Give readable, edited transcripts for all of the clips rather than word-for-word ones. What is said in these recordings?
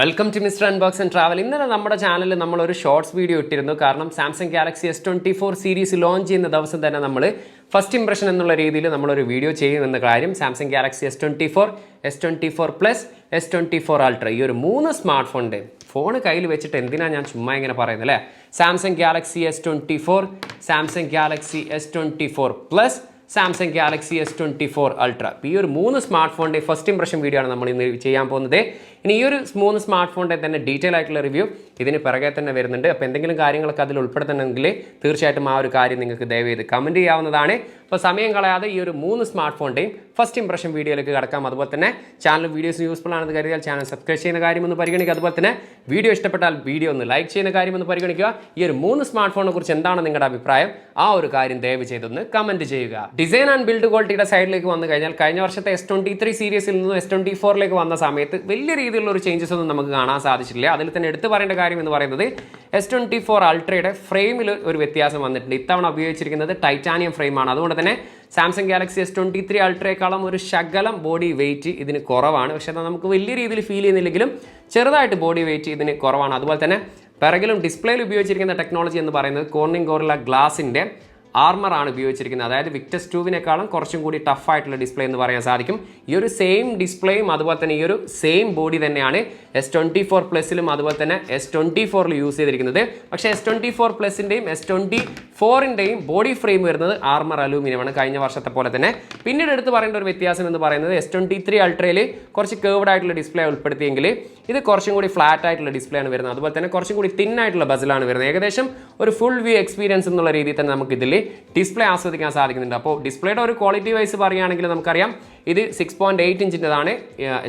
Welcome to mister unbox and travel. ഇന്നലെ നമ്മുടെ ചാനലിൽ നമ്മളൊരു ഷോർട്സ് വീഡിയോ ഇട്ടിരുന്നു. കാരണം Samsung Galaxy S24 series launch ചെയ്യുന്ന ദിവസം തന്നെ നമ്മൾ ഫസ്റ്റ് ഇംപ്രഷൻ എന്നുള്ള രീതിയിൽ നമ്മളൊരു വീഡിയോ ചെയ്യുമെന്ന കാര്യം Samsung Galaxy S24, S24 plus, S24 ultra ഈ ഒരു 3 സ്മാർട്ട് ഫോണിൻ്റെ ഫോൺ കയ്യിൽ വെച്ചിട്ട് എന്തിനാണ് ഞാൻ ചുമ്മാ ഇങ്ങനെ പറയുന്നത് അല്ലേ. Samsung Galaxy S24, Samsung Galaxy S24 plus, Samsung Galaxy S24 ultra. ഈ ഒരു 3 സ്മാർട്ട് ഫോണിൻ്റെ ഫസ്റ്റ് ഇംപ്രഷൻ വീഡിയോ ആണ് നമ്മൾ ഇന്ന് ചെയ്യാൻ പോകുന്നത്. ഇനി ഈ ഒരു 3 സ്മാർട്ട് ഫോണിൻ്റെ തന്നെ ഡീറ്റെയിൽ ആയിട്ടുള്ള റിവ്യൂ ഇതിന് പിറകെ തന്നെ വരുന്നുണ്ട്. അപ്പോൾ എന്തെങ്കിലും കാര്യങ്ങളൊക്കെ അതിൽ ഉൾപ്പെടുത്തണമെങ്കിൽ തീർച്ചയായിട്ടും ആ ഒരു കാര്യം നിങ്ങൾക്ക് ദയവ് ചെയ്ത് കമൻറ്റ് ചെയ്യാവുന്നതാണ്. അപ്പോൾ സമയം കളയാതെ ഈ ഒരു 3 സ്മാർട്ട് ഫോണിൻ്റെയും ഫസ്റ്റ് ഇംപ്രഷൻ വീഡിയോയിലേക്ക് കടക്കാം. അതുപോലെ തന്നെ ചാനൽ വീഡിയോസ് യൂസ്ഫുൾ ആണെന്ന് കരുതിയാൽ ചാനൽ സബ്സ്ക്രൈബ് ചെയ്യുന്ന കാര്യമൊന്ന് പരിഗണിക്കുക. അതുപോലെ തന്നെ വീഡിയോ ഇഷ്ടപ്പെട്ടാൽ വീഡിയോ ഒന്ന് ലൈക്ക് ചെയ്യുന്ന കാര്യമൊന്ന് പരിഗണിക്കുക. ഈ ഒരു 3 സ്മാർട്ട് ഫോണിനെ കുറിച്ച് എന്താണ് നിങ്ങളുടെ അഭിപ്രായം, ആ ഒരു കാര്യം ദയവ് ചെയ്തൊന്ന് കമൻറ്റ് ചെയ്യുക. ഡിസൈൻ ആൻഡ് ബിൽഡ് ക്വാളിറ്റിയുടെ സൈഡിലേക്ക് വന്നു കഴിഞ്ഞാൽ കഴിഞ്ഞ വർഷത്തെ S23 സീരീസിൽ നിന്നും S24ലേക്ക് വന്ന സമയത്ത് വലിയ രീതിയിലുള്ള ഒരു ചേഞ്ചസ് ഒന്നും നമുക്ക് കാണാൻ സാധിച്ചില്ല. അതിൽ തന്നെ എടുത്തു പറയേണ്ട കാര്യം എന്ന് പറയുന്നത് S24 അൾട്രയുടെ ഫ്രെയിമിൽ ഒരു വ്യത്യാസം വന്നിട്ടുണ്ട്. ഇത്തവണ ഉപയോഗിച്ചിരിക്കുന്നത് ടൈറ്റാനിയം ഫ്രെയിമാണ്. അതുകൊണ്ട് തന്നെ സാംസങ് ഗാലക്സി S23 അൾട്രയെക്കാളും ഒരു ശകലം ബോഡി വെയിറ്റ് ഇതിന് കുറവാണ്. പക്ഷേ നമുക്ക് വലിയ രീതിയിൽ ഫീൽ ചെയ്യുന്നില്ലെങ്കിലും ചെറുതായിട്ട് ബോഡി വെയിറ്റ് ഇതിന് കുറവാണ്. അതുപോലെ തന്നെ പിറകിലും ഡിസ്പ്ലേയിൽ ഉപയോഗിച്ചിരിക്കുന്ന ടെക്നോളജി എന്ന് പറയുന്നത് കോർണിംഗ് ഗോറില്ല ഗ്ലാസിൻ്റെ ആർമറാണ് ഉപയോഗിച്ചിരിക്കുന്നത്. അതായത് വിക്ടസ് 2വിനേക്കാളും കുറച്ചും കൂടി ടഫ് ആയിട്ടുള്ള ഡിസ്പ്ലേ എന്ന് പറയാൻ സാധിക്കും. ഈ ഒരു സെയിം ഡിസ്പ്ലേയും അതുപോലെ തന്നെ ഈ ഒരു സെയിം ബോഡി തന്നെയാണ് S24 പ്ലസിലും അതുപോലെ തന്നെ S24ൽ യൂസ് ചെയ്തിരിക്കുന്നത്. പക്ഷേ S24 പ്ലസിൻ്റെയും S24ൻ്റെയും ബോഡി ഫ്രെയിം വരുന്നത് ആർമർ അലൂമിനിയമാണ്, കഴിഞ്ഞ വർഷത്തെ പോലെ തന്നെ. പിന്നീട് എടുത്ത് പറയേണ്ട ഒരു വ്യത്യാസം എന്ന് പറയുന്നത് S23 അൾട്രയിൽ കുറച്ച് കേർവ്ഡ് ആയിട്ടുള്ള ഡിസ്പ്ലേ ഉൾപ്പെടുത്തിയെങ്കിൽ ഇത് കുറച്ചും കൂടി ഫ്ലാറ്റ് ആയിട്ടുള്ള ഡിസ്പ്ലേ ആണ് വരുന്നത്. അതുപോലെ തന്നെ കുറച്ചും കൂടി തിൻ ആയിട്ടുള്ള ബസിലാണ് വരുന്നത്. ഏകദേശം ഒരു ഫുൾ വ്യൂ എക്സ്പീരിയൻസ് എന്നുള്ള രീതിയിൽ തന്നെ നമുക്ക് ഇതിൽ ഡിസ്പ്ലേ ആസ്വദിക്കാൻ സാധിക്കുന്നുണ്ട്. അപ്പോൾ ഡിസ്പ്ലേയുടെ ഒരു ക്വാളിറ്റി വൈസ് പറയുകയാണെങ്കിൽ നമുക്കറിയാം ഇത് 6.8 ഇഞ്ചിൻ്റെതാണ്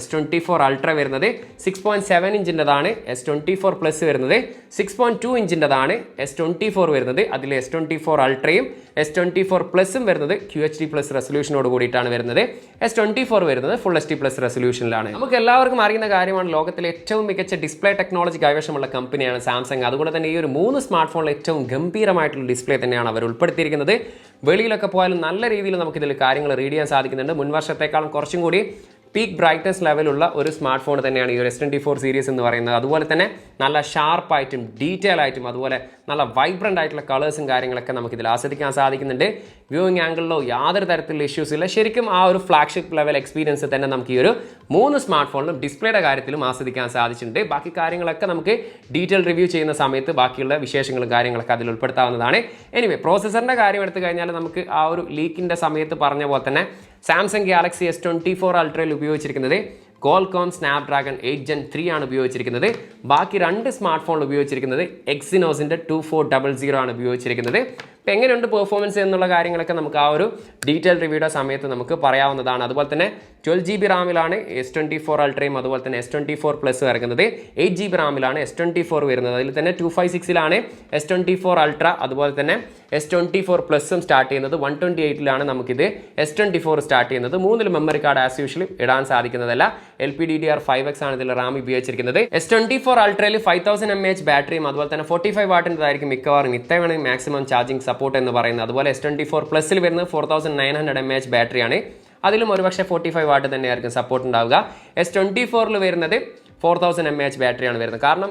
S24 അൾട്ര വരുന്നത്, 6.7 ഇഞ്ചിൻ്റെതാണ് S24 പ്ലസ് വരുന്നത്, 6.2 ഇഞ്ചിൻ്റെതാണ് S24 വരുന്നത്. അതിൽ S24 അൾട്രയും S24 പ്ലസും വരുന്നത് QHD പ്ലസ് റെസൊല്യൂഷനോട് കൂടിയിട്ടാണ് വരുന്നത്. S24 വരുന്നത് ഫുൾ HD പ്ലസ് റെസൊല്യൂഷനിലാണ്. നമുക്ക് എല്ലാവർക്കും അറിയുന്ന കാര്യമാണ്, ലോകത്തിലെ ഏറ്റവും മികച്ച ഡിസ്പ്ലേ ടെക്നോളജി കൈവശമുള്ള കമ്പനിയാണ് സാംസങ്. അതുകൊണ്ട് തന്നെ ഈ ഒരു 3 സ്മാർട്ട് ഫോണിൽ ഏറ്റവും ഗംഭീരമായിട്ടുള്ള ഡിസ്പ്ലേ തന്നെയാണ് അവർ ഉൾപ്പെടുത്തിയിരിക്കുന്നത്. വെളിയിലൊക്കെ പോയാലും നല്ല രീതിയിൽ നമുക്കിതിൽ കാര്യങ്ങൾ റീഡ് ചെയ്യാൻ സാധിക്കുന്നുണ്ട്. മുൻ വർഷത്തേക്കാളും കുറച്ചും കൂടി പീക്ക് ബ്രൈറ്റ്നസ് ലെവലുള്ള ഒരു സ്മാർട്ട് ഫോൺ തന്നെയാണ് ഈ ഒരു S24 സീരീസ് എന്ന് പറയുന്നത്. അതുപോലെ തന്നെ നല്ല ഷാർപ്പായിട്ടും ഡീറ്റെയിൽ ആയിട്ടും അതുപോലെ നല്ല വൈബ്രൻ്റ് ആയിട്ടുള്ള കളേഴ്സും കാര്യങ്ങളൊക്കെ നമുക്കിതിൽ ആസ്വദിക്കാൻ സാധിക്കുന്നുണ്ട്. വ്യൂയിങ് ആംഗിളിലോ യാതൊരു തരത്തിലുള്ള ഇഷ്യൂസ് ഇല്ല. ശരിക്കും ആ ഒരു ഫ്ലാഗ്ഷിപ്പ് ലെവൽ എക്സ്പീരിയൻസ് തന്നെ നമുക്ക് ഈ ഒരു 3 സ്മാർട്ട് ഫോണിലും ഡിസ്പ്ലേയുടെ കാര്യത്തിലും ആസ്വദിക്കാൻ സാധിച്ചിട്ടുണ്ട്. ബാക്കി കാര്യങ്ങളൊക്കെ നമുക്ക് ഡീറ്റെയിൽ റിവ്യൂ ചെയ്യുന്ന സമയത്ത് ബാക്കിയുള്ള വിശേഷങ്ങളും കാര്യങ്ങളൊക്കെ അതിൽ ഉൾപ്പെടുത്താവുന്നതാണ്. എനിവേ, പ്രോസസ്സറിൻ്റെ കാര്യം എടുത്തു കഴിഞ്ഞാൽ നമുക്ക് ആ ഒരു ലീക്കിൻ്റെ സമയത്ത് പറഞ്ഞ പോലെ തന്നെ സാംസങ് ഗാലക്സി S24 അൾട്രയിൽ ഉപയോഗിച്ചിരിക്കുന്നത് Qualcomm Snapdragon 8 Gen 3 ആണ് ഉപയോഗിച്ചിരിക്കുന്നത്. ബാക്കി 2 സ്മാർട്ട് ഫോണിൽ ഉപയോഗിച്ചിരിക്കുന്നത് Exynosൻ്റെ 2400 ആണ് ഉപയോഗിച്ചിരിക്കുന്നത്. അപ്പോൾ എങ്ങനെയുണ്ട് പെർഫോമൻസ് എന്നുള്ള കാര്യങ്ങളൊക്കെ നമുക്ക് ആ ഒരു ഡീറ്റെയിൽ റിവ്യൂയുടെ സമയത്ത് നമുക്ക് പറയാവുന്നതാണ്. അതുപോലെ തന്നെ 12GB റാമിലാണ് S24 അൾട്രയും അതുപോലെ തന്നെ S24 പ്ലസ് ഇറങ്ങുന്നത്. 8GB റാമിലാണ് S24 വരുന്നത്. അതിൽ തന്നെ 256ലാണ് S24 അൾട്ര അതുപോലെ തന്നെ S24 പ്ലസും സ്റ്റാർട്ട് ചെയ്യുന്നത്. 128ലാണ് നമുക്കിത് S24 സ്റ്റാർട്ട് ചെയ്യുന്നത്. 3 മെമ്മറി കാർഡ് ആസ് യൂഷ്വലി ഇടാൻ സാധിക്കുന്നതല്ല. LPDDR5X ആണ് ഇതിൽ റാം ഉപയോഗിച്ചിരിക്കുന്നത്. S24 അൾട്രയിൽ 5000 mAh ബാറ്ററിയും അതുപോലെ തന്നെ 45 വാട്ടിൻ്റെതായിരിക്കും മിക്കവാറും ഇത്തവണ മാക്സിമം ചാർജിങ് സപ്പോർട്ട് എന്ന് പറയുന്നത്. അതുപോലെ S24 പ്ലസിൽ വരുന്നത് 4900 mAh ബാറ്ററിയാണ്. അതിലും ഒരുപക്ഷെ 45 വാട്ട് തന്നെയായിരിക്കും സപ്പോർട്ട് ഉണ്ടാവുക. S24ൽ വരുന്നത് 4000 mAh ബാറ്ററിയാണ് വരുന്നത്. കാരണം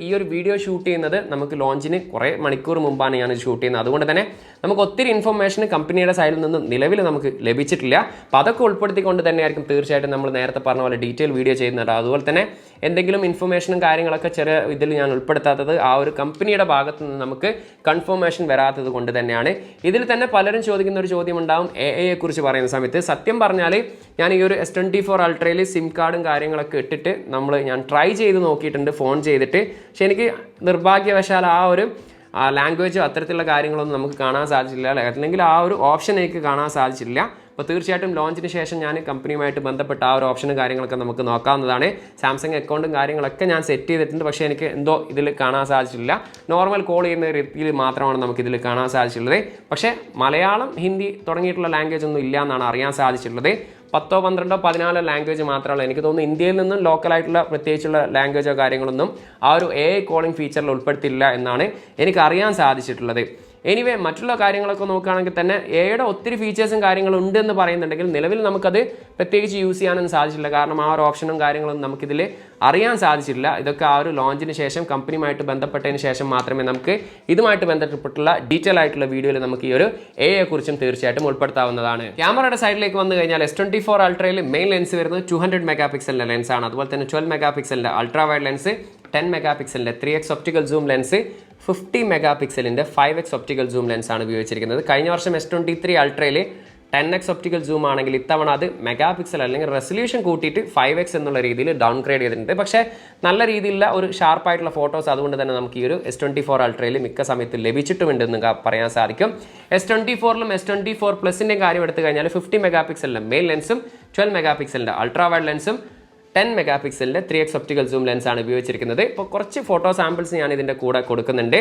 ഈ ഒരു വീഡിയോ ഷൂട്ട് ചെയ്യുന്നത് നമുക്ക് ലോഞ്ചിന് കുറേ മണിക്കൂർ മുമ്പാണ് ഞാൻ ഷൂട്ട് ചെയ്യുന്നത്. അതുകൊണ്ട് തന്നെ നമുക്ക് ഒത്തിരി ഇൻഫർമേഷൻ കമ്പനിയുടെ സൈഡിൽ നിന്നും നിലവിൽ നമുക്ക് ലഭിച്ചിട്ടില്ല. അപ്പോൾ അതൊക്കെ ഉൾപ്പെടുത്തിക്കൊണ്ട് തന്നെയായിരിക്കും തീർച്ചയായിട്ടും നമ്മൾ നേരത്തെ പറഞ്ഞ പോലെ ഡീറ്റെയിൽ വീഡിയോ ചെയ്യുന്നുണ്ട്. അതുപോലെ തന്നെ എന്തെങ്കിലും ഇൻഫർമേഷനും കാര്യങ്ങളൊക്കെ ചെറിയ ഇതിൽ ഞാൻ ഉൾപ്പെടുത്താത്തത് ആ ഒരു കമ്പനിയുടെ ഭാഗത്ത് നിന്ന് നമുക്ക് കൺഫർമേഷൻ വരാത്തത് കൊണ്ട് തന്നെയാണ്. ഇതിൽ തന്നെ പലരും ചോദിക്കുന്ന ഒരു ചോദ്യം ഉണ്ടാവും AI കുറിച്ച് പറയുന്ന സമയത്ത്. സത്യം പറഞ്ഞാൽ ഞാൻ ഈ ഒരു S24 അൾട്രയിൽ സിം കാർഡും കാര്യങ്ങളൊക്കെ ഇട്ടിട്ട് ഞാൻ ട്രൈ ചെയ്ത് നോക്കിയിട്ടുണ്ട് ഫോൺ ചെയ്തിട്ട്. പക്ഷെ എനിക്ക് നിർഭാഗ്യവശാൽ ആ ഒരു ലാംഗ്വേജോ അത്തരത്തിലുള്ള കാര്യങ്ങളൊന്നും നമുക്ക് കാണാൻ സാധിച്ചില്ല, അല്ലെങ്കിൽ ആ ഒരു ഓപ്ഷൻ എനിക്ക് കാണാൻ സാധിച്ചില്ല. അപ്പോൾ തീർച്ചയായിട്ടും ലോഞ്ചിന് ശേഷം ഞാൻ കമ്പനിയുമായിട്ട് ബന്ധപ്പെട്ട ആ ഒരു ഓപ്ഷനും കാര്യങ്ങളൊക്കെ നമുക്ക് നോക്കാവുന്നതാണ്. സാംസങ് അക്കൗണ്ടും കാര്യങ്ങളൊക്കെ ഞാൻ സെറ്റ് ചെയ്തിട്ടുണ്ട്. പക്ഷേ എനിക്ക് എന്തോ ഇതിൽ കാണാൻ സാധിച്ചിട്ടില്ല. നോർമൽ കോൾ ചെയ്യുന്ന രീതിയിൽ മാത്രമാണ് നമുക്കിതിൽ കാണാൻ സാധിച്ചിട്ടുള്ളത്. പക്ഷേ മലയാളം, ഹിന്ദി തുടങ്ങിയിട്ടുള്ള ലാംഗ്വേജ് ഒന്നും ഇല്ല എന്നാണ് അറിയാൻ സാധിച്ചിട്ടുള്ളത്. 10, 12, 14 ലാംഗ്വേജ് മാത്രമല്ല. എനിക്ക് തോന്നുന്നു ഇന്ത്യയിൽ നിന്നും ലോക്കലായിട്ടുള്ള പ്രത്യേകിച്ചുള്ള ലാംഗ്വേജോ കാര്യങ്ങളൊന്നും ആ ഒരു AI കോളിംഗ് ഫീച്ചറിൽ ഉൾപ്പെടുത്തില്ല എന്നാണ് എനിക്ക് അറിയാൻ സാധിച്ചിട്ടുള്ളത്. എനിവേ മറ്റുള്ള കാര്യങ്ങളൊക്കെ നോക്കുകയാണെങ്കിൽ തന്നെ എയുടെ ഒത്തിരി ഫീച്ചേഴ്സും കാര്യങ്ങളും ഉണ്ടെന്ന് പറയുന്നുണ്ടെങ്കിൽ നിലവിൽ നമുക്കത് പ്രത്യേകിച്ച് യൂസ് ചെയ്യാനൊന്നും സാധിച്ചില്ല. കാരണം ആ ഒരു ഓപ്ഷനും കാര്യങ്ങളൊന്നും നമുക്കിതിൽ അറിയാൻ സാധിച്ചിട്ടില്ല. ഇതൊക്കെ ആ ഒരു ലോഞ്ചിന് ശേഷം കമ്പനിയുമായിട്ട് ബന്ധപ്പെട്ടതിന് ശേഷം മാത്രമേ നമുക്ക് ഇതുമായിട്ട് ബന്ധപ്പെട്ടുള്ള ഡീറ്റെയിൽ ആയിട്ടുള്ള വീഡിയോയിൽ നമുക്ക് ഈ ഒരു എയെ കുറിച്ചും തീർച്ചയായിട്ടും ഉൾപ്പെടുത്താവുന്നതാണ്. ക്യാമറയുടെ സൈഡിലേക്ക് വന്നു കഴിഞ്ഞാൽ S24 അൾട്രയിൽ മെയിൻ ലെൻസ് വരുന്നത് 200 മെഗാ പിക്സലിൻ്റെ ലെൻസാണ്. അതുപോലെ തന്നെ 12 മെഗാ പിക്സലിൻ്റെ അൾട്രാ വൈഡ് ലെൻസ്, 10 മെഗാ പിക്സലിൻ്റെ 3x optical zoom lens, 50 mega പിക്സലിൻ്റെ 5x ഒപ്റ്റിക്കൽ സൂം ലെൻസാണ് ഉപയോഗിച്ചിരിക്കുന്നത്. കഴിഞ്ഞ വർഷം S23 അൾട്രയിൽ 10x ഒപ്റ്റിക്കൽ സൂം ആണെങ്കിൽ ഇത്തവണ അത് മെഗാ പിക്സൽ അല്ലെങ്കിൽ റെസൊല്യൂഷൻ കൂട്ടിയിട്ട് 5x എന്നുള്ള രീതിയിൽ ഡൗൺഗ്രേഡ് ചെയ്തിട്ടുണ്ട്. പക്ഷേ നല്ല രീതിയിലുള്ള ഒരു ഷാർപ്പായിട്ടുള്ള ഫോട്ടോസ് അതുകൊണ്ട് തന്നെ നമുക്ക് ഈ ഒരു S24 അൾട്രയിൽ മിക്ക സമയത്ത് ലഭിച്ചിട്ടുമുണ്ടെന്ന് പറയാൻ സാധിക്കും. S24ലും S24 പ്ലസിൻ്റെയും കാര്യം എടുത്തു കഴിഞ്ഞാൽ 50 മെഗാ പിക്സലിൻ്റെ മെയിൻ ലെൻസും 12 മെഗാ പിക്സലിൻ്റെ അൾട്രാ വൈഡ് ലെൻസും 10 മെഗാ പിക്സലിൻ്റെ 3x ഒപ്റ്റിക്കൽ സൂം ലെൻസാണ് ഉപയോഗിച്ചിരിക്കുന്നത്. ഇപ്പോൾ കുറച്ച് ഫോട്ടോ സാമ്പിൾസ് ഞാൻ ഇതിൻ്റെ കൂടെ കൊടുക്കുന്നുണ്ട്.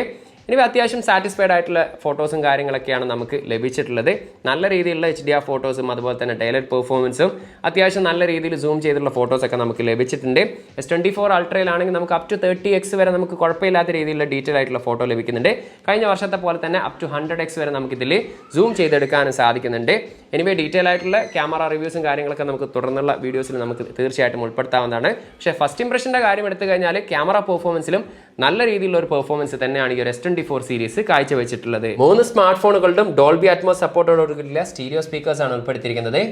ഇനി അത്യാവശ്യം സാറ്റിസ്ഫൈഡ് ആയിട്ടുള്ള ഫോട്ടോസും കാര്യങ്ങളൊക്കെയാണ് നമുക്ക് ലഭിച്ചിട്ടുള്ളത്. നല്ല രീതിയിലുള്ള HDR ഫോട്ടോസും അതുപോലെ തന്നെ ഡയലൈറ്റ് പെർഫോമൻസും അത്യാവശ്യം നല്ല രീതിയിൽ സൂം ചെയ്തിട്ടുള്ള ഫോട്ടോസൊക്കെ നമുക്ക് ലഭിച്ചിട്ടുണ്ട്. S24 അൾട്രയിലാണെങ്കിൽ നമുക്ക് അപ് ടു 30x വരെ നമുക്ക് കുഴപ്പമില്ലാത്ത രീതിയിലുള്ള ഡീറ്റെയിൽ ആയിട്ടുള്ള ഫോട്ടോ ലഭിക്കുന്നുണ്ട്. കഴിഞ്ഞ വർഷത്തെ പോലെ തന്നെ അപ് ടു 100x വരെ നമുക്കിതിൽ സൂം ചെയ്തെടുക്കാനും സാധിക്കുന്നുണ്ട്. എനിവേ ഡീറ്റെയിൽ ആയിട്ടുള്ള ക്യാമറ റിവ്യൂസും കാര്യങ്ങളൊക്കെ നമുക്ക് തുടർന്നുള്ള വീഡിയോസിൽ നമുക്ക് തീർച്ചയായിട്ടും ഉൾപ്പെടുത്താവുന്നതാണ്. പക്ഷേ ഫസ്റ്റ് ഇംപ്രഷൻ്റെ കാര്യം എടുത്തു കഴിഞ്ഞാൽ ക്യാമറ പെർഫോമൻസിലും നല്ല രീതിയിലുള്ള ഒരു പെർഫോമൻസ് തന്നെയാണ് ഈ ഒരു S24 സീരീസ് കാഴ്ചവെച്ചിട്ടുള്ളത്. 3 സ്മാർട്ട് ഫോണുകളിലും ഡോൾബി അറ്റ്മോസ് സപ്പോർട്ടോടുകൂടിയുള്ള സ്റ്റീരിയോ സ്പീക്കേഴ്സ് ആണ് ഉൾപ്പെടുത്തിയിരിക്കുന്നത്.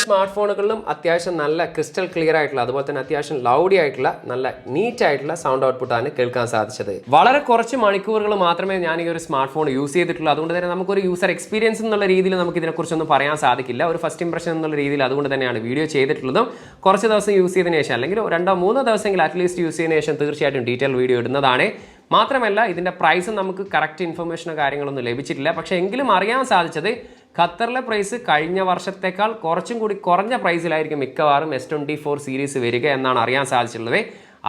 സ്മാർട്ട് ഫോണുകളിലും അത്യാവശ്യം നല്ല ക്രിസ്റ്റൽ ക്ലിയർ ആയിട്ടുള്ള അതുപോലെ തന്നെ അത്യാവശ്യം ലൗഡി ആയിട്ടുള്ള നല്ല നീറ്റ് ആയിട്ടുള്ള സൗണ്ട് ഔട്ട്പുട്ടാണ് കേൾക്കാൻ സാധിച്ചത്. വളരെ കുറച്ച് മണിക്കൂറുകൾ മാത്രമേ ഞാൻ ഈ ഒരു സ്മാർട്ട് ഫോൺ യൂസ് ചെയ്തിട്ടുള്ളൂ. അതുകൊണ്ട് തന്നെ നമുക്കൊരു യൂസർ എക്സ്പീരിയൻസ് എന്നുള്ള രീതിയിൽ നമുക്ക് ഇതിനെക്കുറിച്ചൊന്നും പറയാൻ സാധിക്കില്ല. ഒരു ഫസ്റ്റ് ഇംപ്രഷൻ എന്നുള്ള രീതിയിൽ അതുകൊണ്ട് തന്നെയാണ് വീഡിയോ ചെയ്തിട്ടുള്ളതും. കുറച്ച് ദിവസം യൂസ് ചെയ്തതിനു ശേഷം അല്ലെങ്കിൽ 2-3 ദിവസമെങ്കിലും അറ്റ്ലീസ്റ്റ് യൂസ് ചെയ്തതിനു ശേഷം തീർച്ചയായിട്ടും ഡീറ്റെയിൽ വീഡിയോ ഇടുന്നതാണ്. മാത്രമല്ല ഇതിൻ്റെ പ്രൈസ് നമുക്ക് കറക്റ്റ് ഇൻഫർമേഷനോ കാര്യങ്ങളൊന്നും ലഭിച്ചിട്ടില്ല. പക്ഷേ എങ്കിലും അറിയാൻ സാധിച്ചത് ഖത്തറിലെ പ്രൈസ് കഴിഞ്ഞ വർഷത്തേക്കാൾ കുറച്ചും കൂടി കുറഞ്ഞ പ്രൈസിലായിരിക്കും മിക്കവാറും S24 സീരീസ് വരിക എന്നാണ് അറിയാൻ സാധിച്ചിട്ടുള്ളത്.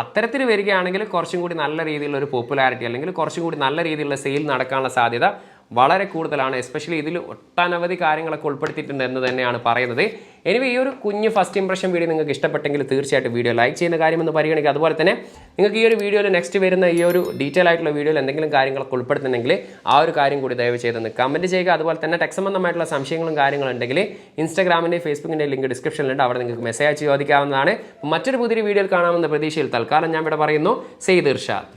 അത്തരത്തിൽ വരികയാണെങ്കിൽ കുറച്ചും കൂടി നല്ല രീതിയിലുള്ള ഒരു പോപ്പുലാരിറ്റി അല്ലെങ്കിൽ കുറച്ചും കൂടി നല്ല രീതിയിലുള്ള സെയിൽ നടക്കാനുള്ള സാധ്യത വളരെ കൂടുതലാണ്. എസ്പെഷ്യലി ഇതിൽ ഒട്ടനവധി കാര്യങ്ങളൊക്കെ ഉൾപ്പെടുത്തിയിട്ടുണ്ട് എന്ന് തന്നെയാണ് പറയുന്നത്. എനിവേ ഈ ഒരു കുഞ്ഞ് ഫസ്റ്റ് ഇംപ്രഷൻ വീഡിയോ നിങ്ങൾക്ക് ഇഷ്ടപ്പെട്ടെങ്കിൽ തീർച്ചയായിട്ടും വീഡിയോ ലൈക്ക് ചെയ്യുന്ന കാര്യമെന്ന് പരിഗണിക്കുക. അതുപോലെ തന്നെ നിങ്ങൾക്ക് ഈ ഒരു വീഡിയോയിൽ നെക്സ്റ്റ് വരുന്ന ഈ ഒരു ഡീറ്റെയിൽ ആയിട്ടുള്ള വീഡിയോയിൽ എന്തെങ്കിലും കാര്യങ്ങളൊക്കെ ഉൾപ്പെടുത്തുന്നെങ്കിൽ ആ ഒരു കാര്യം കൂടി ദയവ് ചെയ്തൊന്ന് കമൻറ്റ് ചെയ്യുക. അതുപോലെ തന്നെ ടെക് സംബന്ധമായിട്ടുള്ള സംശയങ്ങളും കാര്യങ്ങളും ഉണ്ടെങ്കിൽ ഇൻസ്റ്റാഗ്രാമിൻ്റെയും ഫേസ്ബുക്കിൻ്റെയും ലിങ്ക് ഡിസ്ക്രിപ്ഷനിലുണ്ട്. അവിടെ നിങ്ങൾക്ക് മെസ്സേജ് ചോദിക്കാവുന്നതാണ്. മറ്റൊരു പുതിയ വീഡിയോയിൽ കാണാമെന്ന പ്രതീക്ഷയിൽ തൽക്കാലം ഞാൻ ഇവിടെ പറയുന്നു. സെയ്ദ് ഇർഷാദ്.